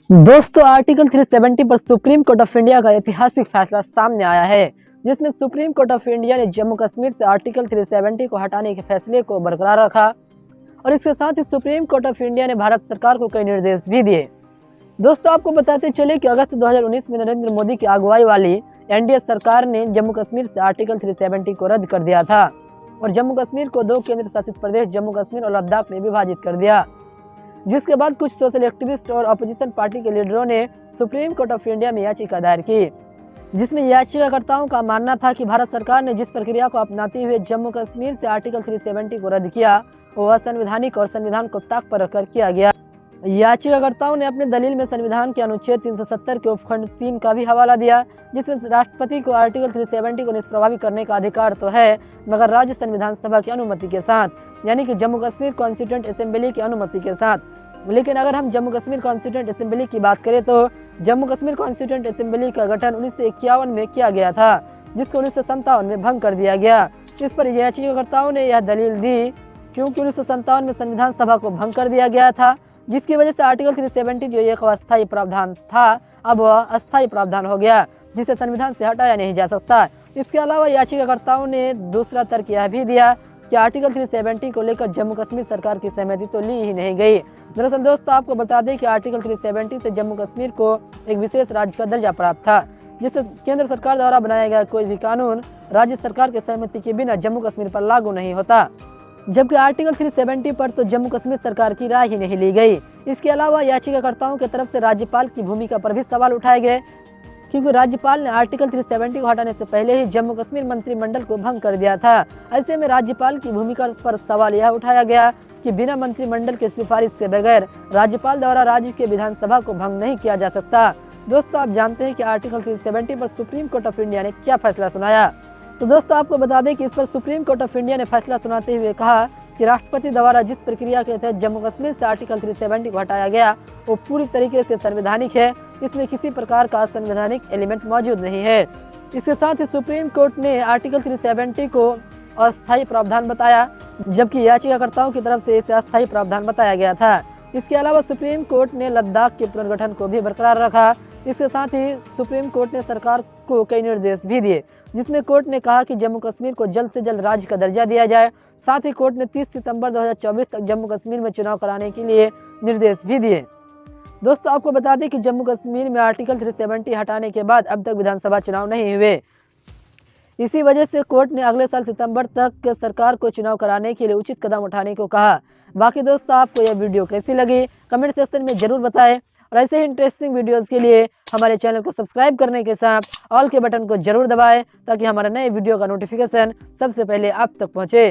दोस्तों आर्टिकल 370 पर supreme court of India का ऐतिहासिक फैसला सामने आया है, जिसमें सुप्रीम कोर्ट ऑफ इंडिया ने जम्मू कश्मीर से आर्टिकल 370 को हटाने के फैसले को बरकरार रखा और इसके साथ ही सुप्रीम कोर्ट ऑफ इंडिया ने भारत सरकार को कई निर्देश भी दिए। दोस्तों आपको बताते चले कि अगस्त 2019 में नरेंद्र मोदी की अगुवाई वाली एनडीए सरकार ने जम्मू कश्मीर से आर्टिकल 370 को रद्द कर दिया था और जम्मू कश्मीर को दो केंद्र शासित प्रदेश जम्मू कश्मीर और लद्दाख में विभाजित कर दिया, जिसके बाद कुछ सोशल एक्टिविस्ट और अपोजिशन पार्टी के लीडरों ने सुप्रीम कोर्ट ऑफ इंडिया में याचिका दायर की, जिसमें याचिकाकर्ताओं का मानना था कि भारत सरकार ने जिस प्रक्रिया को अपनाते हुए जम्मू कश्मीर से आर्टिकल 370 को रद्द किया वो असंवैधानिक और संविधान को ताक पर रखकर किया गया। याचिकाकर्ताओं ने अपने दलील में संविधान के अनुच्छेद 370 के उपखंड 3 का भी हवाला दिया, जिसमें राष्ट्रपति को आर्टिकल 370 को निष्प्रभावी करने का अधिकार तो है, मगर राज्य संविधान सभा की अनुमति के साथ, यानी कि जम्मू कश्मीर कॉन्स्टिट्यूएंट असेंबली की अनुमति के साथ। लेकिन अगर हम जम्मू कश्मीर कॉन्स्टिट्यूएंट असेंबली की बात करें तो जम्मू कश्मीर कॉन्स्टिट्यूएंट असेंबली का गठन 1951 में किया गया था, जिसको 1957 में भंग कर दिया गया। इस पर याचिकाकर्ताओं ने यह दलील दी क्योंकि 1957 में संविधान सभा को भंग कर दिया गया था, जिसकी वजह से आर्टिकल 370 जो एक अस्थायी प्रावधान था अब वह अस्थायी प्रावधान हो गया, जिसे संविधान से हटाया नहीं जा सकता। इसके अलावा याचिकाकर्ताओं ने दूसरा तर्क यह भी दिया कि आर्टिकल 370 को लेकर जम्मू कश्मीर सरकार की सहमति तो ली ही नहीं गई। दरअसल दोस्तों आपको बता दें कि आर्टिकल 370 से जम्मू कश्मीर को एक विशेष राज्य का दर्जा प्राप्त था, जिससे केंद्र सरकार द्वारा बनाया गया कोई भी कानून राज्य सरकार की सहमति के बिना जम्मू कश्मीर पर लागू नहीं होता, जबकि आर्टिकल 370 पर तो जम्मू कश्मीर सरकार की राय ही नहीं ली गई। इसके अलावा याचिकाकर्ताओं की तरफ से राज्यपाल की भूमिका पर भी सवाल उठाए गए, क्योंकि राज्यपाल ने आर्टिकल 370 को हटाने से पहले ही जम्मू कश्मीर मंत्रिमंडल को भंग कर दिया था। ऐसे में राज्यपाल की भूमिका पर सवाल यह उठाया गया कि बिना मंत्रिमंडल की सिफारिश के बगैर राज्यपाल द्वारा राज्य के विधानसभा को भंग नहीं किया जा सकता। दोस्तों आप जानते हैं कि आर्टिकल 370 पर सुप्रीम कोर्ट ऑफ इंडिया ने क्या फैसला सुनाया। तो दोस्तों आपको बता दें कि इस पर सुप्रीम कोर्ट ऑफ इंडिया ने फैसला सुनाते हुए कहा कि राष्ट्रपति द्वारा जिस प्रक्रिया के तहत जम्मू कश्मीर से आर्टिकल 370 को हटाया गया वो पूरी तरीके से संवैधानिक है, इसमें किसी प्रकार का असंवैधानिक एलिमेंट मौजूद नहीं है। इसके साथ ही सुप्रीम कोर्ट ने आर्टिकल 370 को अस्थायी प्रावधान बताया, जबकि याचिकाकर्ताओं की तरफ से इसे अस्थायी प्रावधान बताया गया था। इसके अलावा सुप्रीम कोर्ट ने लद्दाख के पुनर्गठन को भी बरकरार रखा। इसके साथ ही सुप्रीम कोर्ट ने सरकार को कई निर्देश भी दिए, जिसमें कोर्ट ने कहा कि जम्मू कश्मीर को जल्द से जल्द राज्य का दर्जा दिया जाए। साथ ही कोर्ट ने 30 सितंबर 2024 तक जम्मू कश्मीर में चुनाव कराने के लिए निर्देश भी दिए। दोस्तों आपको बता दें कि जम्मू कश्मीर में आर्टिकल 370 हटाने के बाद अब तक विधानसभा चुनाव नहीं हुए। इसी वजह से कोर्ट ने अगले साल सितंबर तक सरकार को चुनाव कराने के लिए उचित कदम उठाने को कहा। बाकी दोस्तों आपको यह वीडियो कैसी लगी कमेंट सेक्शन में जरूर बताएं और ऐसे ही इंटरेस्टिंग वीडियोस के लिए हमारे चैनल को सब्सक्राइब करने के साथ ऑल के बटन को जरूर दबाएं ताकि हमारे नए वीडियो का नोटिफिकेशन सबसे पहले आप तक पहुंचे।